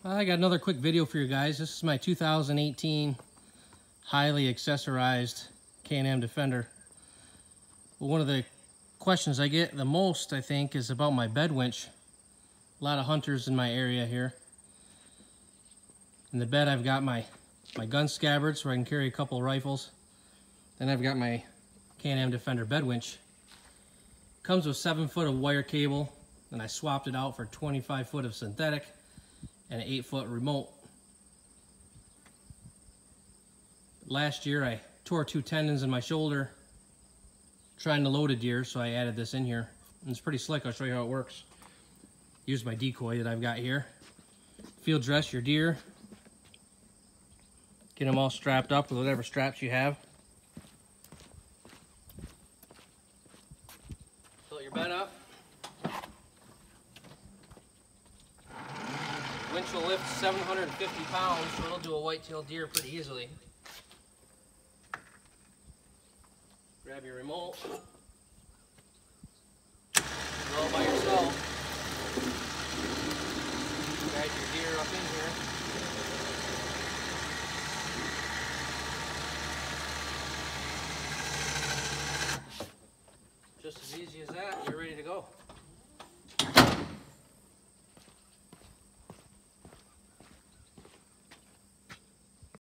I got another quick video for you guys. This is my 2018 highly accessorized Can-Am Defender. Well, one of the questions I get the most, I think, is about my bed winch. A lot of hunters in my area here. In the bed I've got my gun scabbards where I can carry a couple of rifles. Then I've got my Can-Am Defender bed winch. Comes with 7 foot of wire cable, and I swapped it out for 25 foot of synthetic and an 8 foot remote. Last year I tore 2 tendons in my shoulder trying to load a deer, so I added this in here. And it's pretty slick. I'll show you how it works. Use my decoy that I've got here. Field dress your deer. Get them all strapped up with whatever straps you have. Fill your bed up. Winch will lift 750 pounds, so it'll do a white-tailed deer pretty easily. Grab your remote. Go all by yourself. Guide your deer up in here. Just as easy as that, you're ready to go.